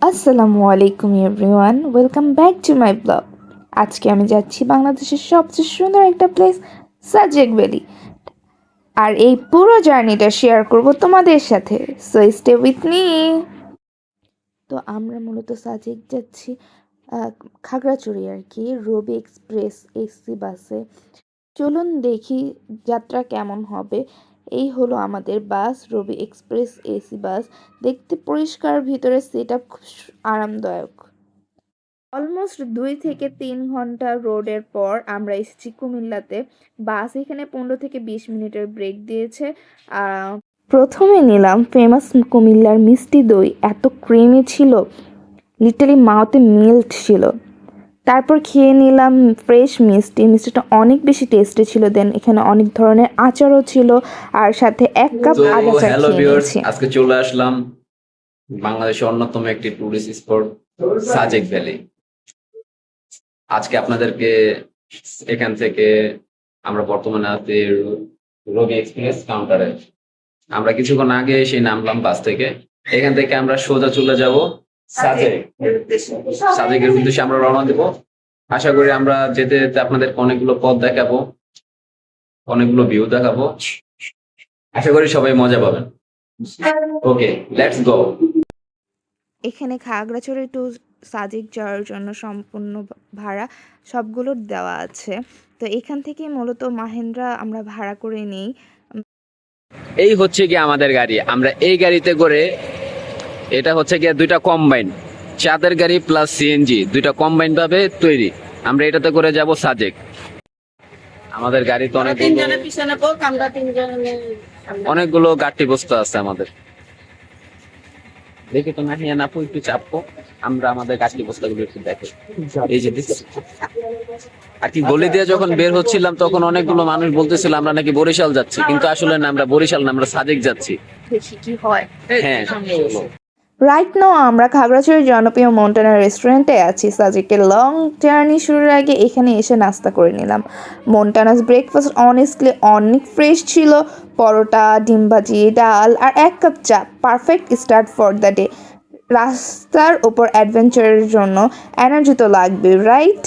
আসসালামু আলাইকুম everyone, welcome back to my blog. আজকে আমি যাচ্ছি বাংলাদেশের সবচেয়ে সুন্দর একটা প্লেস, সাজেক ভ্যালি। আর এই পুরো জার্নিটা শেয়ার করব তোমাদের সাথে, সো স্টে উইথ মি। তো আমরা মূলত সাজেক যাচ্ছি আহ, খাগড়াছড়ি আর কি, রবি এক্সপ্রেস এসি বাসে। চলুন দেখি যাত্রা কেমন হবে। এই হলো আমাদের বাস, রবি এক্সপ্রেস এসি বাস। দেখতে পরিষ্কার, ভিতরে সেট আপ খুব আরামদায়ক। অলমোস্ট 2 থেকে 3 ঘন্টা রোডের পর আমরা এসেছি কুমিল্লাতে। বাস এখানে 15 থেকে 20 মিনিটের ব্রেক দিয়েছে। প্রথমে নিলাম ফেমাস কুমিল্লার মিষ্টি দই, এত ক্রিমি ছিল, লিটারালি মাউথে মেল্ট ছিল। তারপর খেয়ে নিলাম ফ্রেশ মিষ্টি, মিষ্টিটা অনেক বেশি টেস্টি ছিল। দেন এখানে অনেক ধরনের আচারও ছিল, আর সাথে 1 কাপ আদা চা হ্যালো খেয়ে ভিউয়ার্স, নিয়েছি। আজকে চলে আসলাম বাংলাদেশের অন্যতম একটি টুরিস্ট স্পট সাজেক ভ্যালি। আজকে আপনাদেরকে এখান থেকে আমরা বর্তমানে আছি রবি এক্সপ্রেস কাউন্টারে। আমরা কিছুক্ষণ আগে এসে নামলাম বাস থেকে। এখান থেকে আমরা সোজা চলে যাব সাজেক। সাজেকের উদ্দেশ্যে আমরা রওনা দেব। আশা করি আমরা যেতে যেতে আপনাদেরকে অনেকগুলো পথ দেখাবো, অনেকগুলো ভিউ দেখাবো। আশা করি সবাই মজা পাবেন। ওকে, লেটস গো। এখানে খাগড়াছড়ি টু সাজেক যাওয়ার জন্য সম্পূর্ণ ভাড়া সবগুলোর দেওয়া আছে। তো এখান থেকে মূলত মাহেন্দ্রা আমরা ভাড়া করে নিই। এই হচ্ছে কি আমাদের গাড়ি। আমরা এই গাড়িতে করে, এটা হচ্ছে গিয়ে দুইটা কম্বাইন, চাঁদের গাড়ি প্লাস সিএনজি দুইটা কম্বাইন ভাবে তৈরি। আমরা এটাতে করে যাব সাজেক। আমাদের গাড়িতে অনেকগুলো গাড়ি বস্তু আছে আমাদের। দেখে তো নাহিয়া নাপু একটু চাপবো। আমরা আমাদের গাড়ি বস্তাগুলো একটু দেখো। এই যে আর কি গলি দিয়ে যখন বের হচ্ছিলাম তখন অনেকগুলো মানুষ বলতেছিল আমরা নাকি বরিশাল যাচ্ছি, কিন্তু আসলে না, আমরা বরিশাল না, আমরা সাজেক যাচ্ছি। হ্যাঁ, রাইট নাও আমরা খাগড়াছড়ির জনপ্রিয় মন্টানা রেস্টুরেন্টে আছি। সাজেকের লং জার্নি শুরুর আগে এখানে এসে নাস্তা করে নিলাম। মন্টানাস ব্রেকফাস্ট অনেস্টলি অনেক ফ্রেশ ছিল। পরোটা, ডিম ভাজি, ডাল আর 1 কাপ চা, perfect start for the day. রাস্তার ওপর অ্যাডভেঞ্চারের জন্য এনার্জি তো লাগবে, রাইট?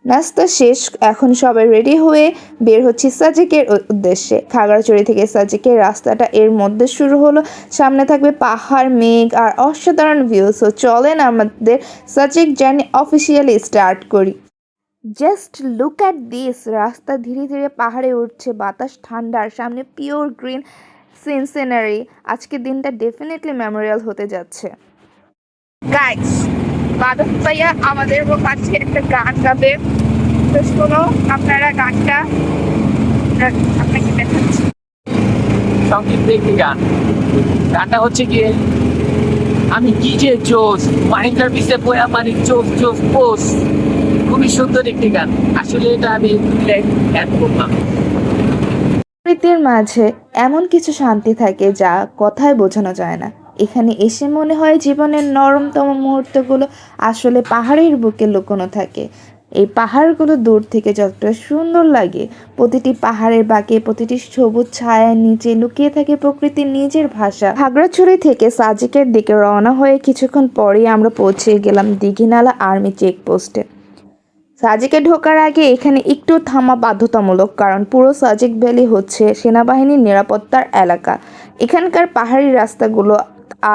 নাস্তা শেষ, এখন সবাই রেডি হয়ে বের হচ্ছি সাজেকের উদ্দেশ্যে। খাগড়াছড়ি থেকে সাজেকের রাস্তাটা এর মধ্যে শুরু হলো। সামনে থাকবে পাহাড়, মেঘ আর অসাধারণ ভিউ। সো চলেন আমাদের সাজেক জার্নি অফিসিয়ালি স্টার্ট করি। জাস্ট লুক অ্যাট দিস, রাস্তা ধীরে ধীরে পাহাড়ে উঠছে, বাতাস ঠান্ডা আর সামনে পিওর গ্রিন সিনারি। আজকের দিনটা ডেফিনেটলি মেমোরিয়াল হতে যাচ্ছে। গাইস, বাদল ভাইয়া আমাদের কাছে একটা গান গাবে, তো শোনো আপনারা গানটা, আপনাকে দেখাচ্ছি। সংক্ষিপ্ত একটি গান। গানটা হচ্ছে গিয়ে আমি কি যে জোস মাহিন্দ্রার পিছে বয়া মারি জোস জোস পোস। খুবই সুন্দর একটি গান। আসলে এটা আমি অ্যাড করলাম। প্রকৃতির মাঝে এমন কিছু শান্তি থাকে যা কথায় বোঝানো যায় না। এখানে এসে মনে হয় জীবনের নরমতম মুহূর্তগুলো আসলে পাহাড়ের বুকে লুকোনো থাকে। এই পাহাড়গুলো দূর থেকে যতটা সুন্দর লাগে, প্রতিটি পাহাড়ের বাঁকে, প্রতিটি সবুজ ছায়ার নিচে লুকিয়ে থাকে প্রকৃতির নিজের ভাষা। খাগড়াছড়ি থেকে সাজেকের দিকে রওনা হয়ে কিছুক্ষণ পরেই আমরা পৌঁছে গেলাম দীঘিনালা আর্মি চেকপোস্টে। সাজেকে ঢোকার আগে এখানে একটু থামা বাধ্যতামূলক, কারণ পুরো সাজেক ভ্যালি হচ্ছে সেনাবাহিনীর নিরাপত্তার এলাকা। এখানকার পাহাড়ি রাস্তাগুলো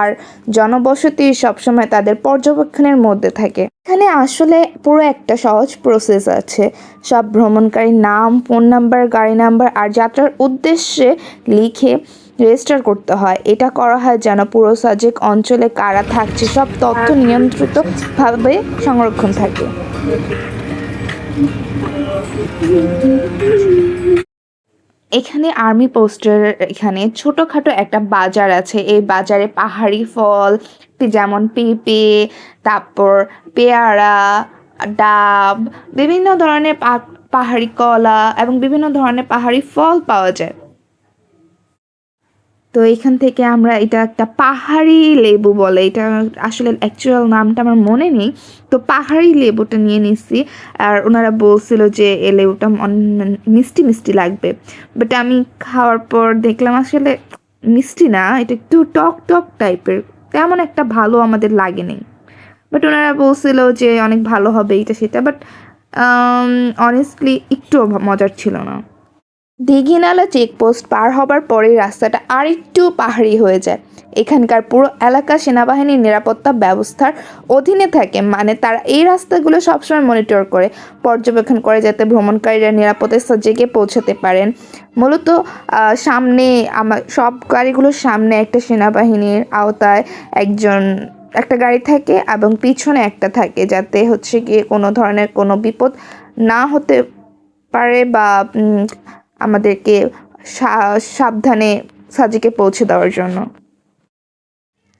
আর জনবসতি সবসময় তাদের পর্যবেক্ষণের মধ্যে থাকে। এখানে আসলে পুরো একটা সহজ প্রসেস আছে। সব ভ্রমণকারীর নাম, ফোন নাম্বার, গাড়ি নাম্বার আর যাত্রার উদ্দেশ্যে লিখে রেজিস্টার করতে হয়। এটা করা হয় যেন পুরো সাজেক অঞ্চলে কারা থাকছে সব তথ্য নিয়ন্ত্রিতভাবে সংরক্ষণ থাকে। এখানে আর্মি পোস্টের এখানে ছোটোখাটো একটা বাজার আছে। এই বাজারে পাহাড়ি ফল, যেমন পেঁপে, তারপর পেয়ারা, ডাব, বিভিন্ন ধরনের পাহাড়ি কলা এবং বিভিন্ন ধরনের পাহাড়ি ফল পাওয়া যায়। তো এখান থেকে আমরা, এটা একটা পাহাড়ি লেবু বলে, এটা আসলে অ্যাকচুয়াল নামটা আমার মনে নেই। তো পাহাড়ি লেবুটা নিয়ে নিচ্ছি। আর ওনারা বলছিল যে এই লেবুটা মিষ্টি মিষ্টি লাগবে, বাট আমি খাওয়ার পর দেখলাম আসলে মিষ্টি না, এটা একটু টক টক টাইপের। তেমন একটা ভালো আমাদের লাগেনি। বাট ওনারা বলছিল যে অনেক ভালো হবে এটা সেটা, বাট অনেস্টলি একটুও মজার ছিল না। দীঘিনালা চেকপোস্ট পার হবার পরেই রাস্তাটা আরেকটু পাহাড়ি হয়ে যায়। এখানকার পুরো এলাকা সেনাবাহিনীর নিরাপত্তা ব্যবস্থার অধীনে থাকে, মানে তারা এই রাস্তাগুলো সবসময় মনিটর করে, পর্যবেক্ষণ করে, যাতে ভ্রমণকারীরা নিরাপদে সাজেকে পৌঁছাতে পারেন। মূলত সামনে সব গাড়িগুলোর সামনে একটা সেনাবাহিনীর আওতায় একটা গাড়ি থাকে এবং পিছনে একটা থাকে, যাতে হচ্ছে গিয়ে কোনো ধরনের কোনো বিপদ না হতে পারে বা আমাদেরকে সাবধানে সাজেকে পৌঁছে দেওয়ার জন্য।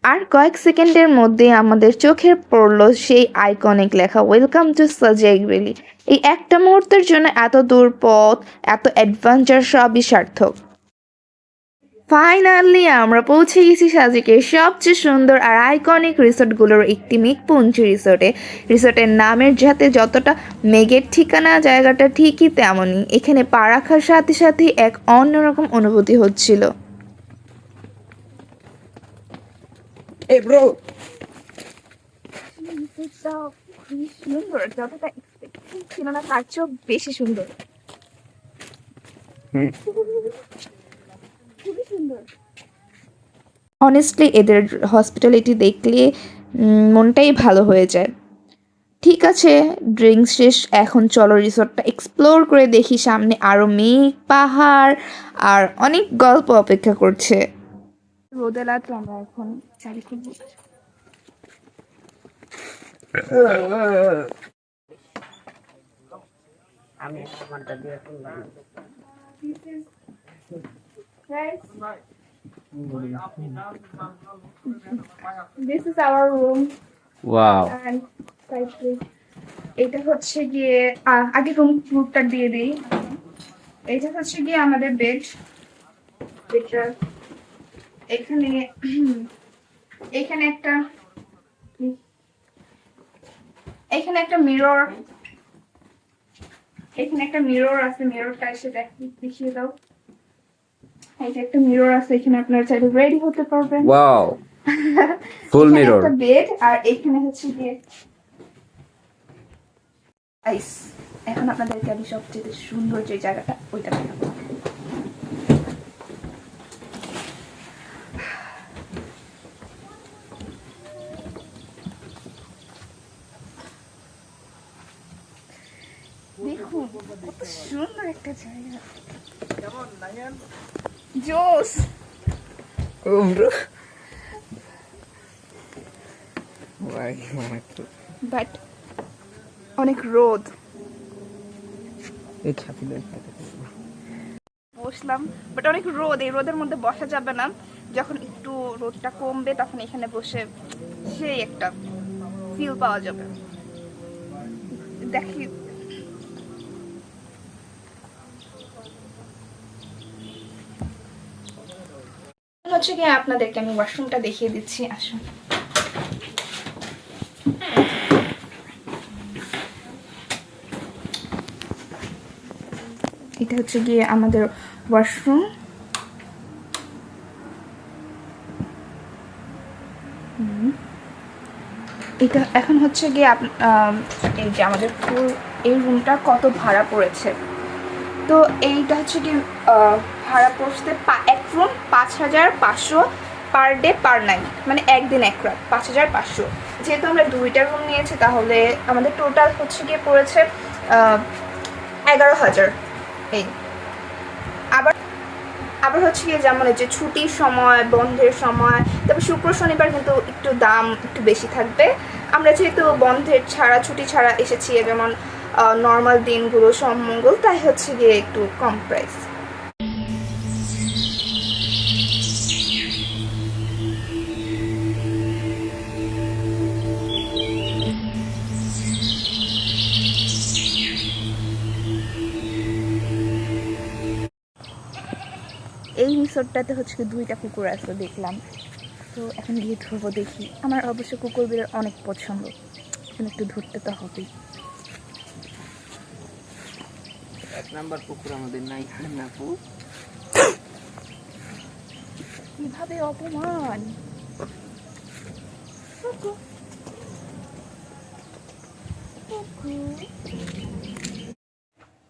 আর কয়েক সেকেন্ডের মধ্যে আমাদের চোখে পড়লো সেই আইকনিক লেখা ওয়েলকাম টু সাজেক ভ্যালি। এই একটা মুহূর্তের জন্য এত দূর পথ, এত অ্যাডভেঞ্চার সবই সার্থক। ফাইনালি আমরা পৌঁছে গেছি সাজেকের সবচেয়ে সুন্দর আর আইকনিক রিসোর্টগুলোর একটি মেঘপুঞ্জ রিসোর্টে। রিসোর্টের নামের যাতে যতটা মেঘের ঠিকানা, জায়গাটা ঠিকই তেমনই। এখানে পা রাখার সাথে সাথে এক অন্যরকম অনুভূতি হচ্ছিল। খুবই সুন্দর, যতটা এক্সপেক্টেশন ছিল না তার চেয়েও বেশি সুন্দর। খুবই সুন্দর। অনেস্টলি এদের হসপিটালিটি দেখলে মনটাই ভালো হয়ে যায়। ঠিক আছে, ড্রিঙ্কস শেষ, এখন চলো রিসোর্টটা এক্সপ্লোর করে দেখি। সামনে আরও মেঘ, পাহাড় আর অনেক গল্প অপেক্ষা করছে। রোদে লাগতো, আমরা এখন চারিদিকে This is our room. Wow, And এটা হচ্ছে গিয়ে আগে রুমটা দিয়ে দিই। এটা হচ্ছে গিয়ে আমাদের বেড। এখানে এখানে একটা মিরর, এখানে একটা মিরর আছে। মিররটা এসে দেখিয়ে দাও। এইটা একটা মিরর আছে, এখানে আপনারা চাইলে রেডি হতে পারবেন। ওয়াও, ফুল মিরর। একটা বেড, আর এখানে হচ্ছে গিয়ে আইস। এখন আপনাদেরকে আমি সবচেয়ে সুন্দর যে জায়গাটা ওইটা দেখাবো। দেখুন কত সুন্দর একটা জায়গা, জোস। বাট অনেক রোদ। বসলাম, বাট অনেক রোদ, এই রোদের মধ্যে বসা যাবে না। যখন একটু রোদটা কমবে তখন এখানে বসে সেই একটা ফিল পাওয়া যাবে। দেখি হচ্ছে গিয়ে আপনাদেরকে আমি ওয়াশরুমটা দেখিয়ে দিচ্ছি, আসুন। এটা হচ্ছে গিয়ে আমাদের ওয়াশরুম। এটা এখন হচ্ছে গিয়ে এই যে আমাদের ফুল এই রুমটা কত ভাড়া পড়েছে। তো এইটা হচ্ছে কি ভাড়া পড়তে এক room 5,500 per day per night, মানে একদিন এক রাত 5,500। যেহেতু আমরা 2টা রুম নিয়েছি তাহলে আমাদের টোটাল হচ্ছে গিয়ে পড়েছে 11,000। এই আবার হচ্ছে গিয়ে যেমন এই যে ছুটির সময়, বন্ধের সময়, তারপর শুক্র শনিবার কিন্তু একটু দাম একটু বেশি থাকবে। আমরা যেহেতু বন্ধের ছাড়া, ছুটি ছাড়া এসেছি, যেমন নর্মাল দিনগুলো সোম মঙ্গল, তাই হচ্ছে গিয়ে একটু কম প্রাইস। এই রিসোর্টটাতে হচ্ছে 2টা কুকুর আছে দেখলাম, তো এখন গিয়ে ধরবো, দেখি। আমার অবশ্য কুকুর বিড়াল অনেক পছন্দ, এখন একটু ধরতে তো হবেই। 1 নাম্বার কুকুর আমাদের নাই, নাপু কিভাবে অপমান!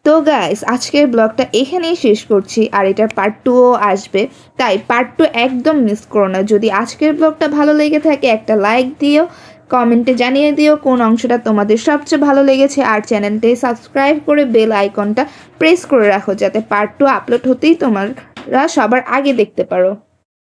তো গাইস আজকের ব্লগটা এখানেই শেষ করছি, আর এটার পার্ট 2ও আসবে, তাই পার্ট 2 একদম মিস করো না। যদি আজকের ব্লগটা ভালো লেগে থাকে একটা লাইক দিও, কমেন্টে জানিয়ে দিও কোন অংশটা তোমাদের সবচেয়ে ভালো লেগেছে, আর চ্যানেলটি সাবস্ক্রাইব করে বেল আইকনটা প্রেস করে রাখো যাতে পার্ট 2 আপলোড হতেই তোমরা সবার আগে দেখতে পারো।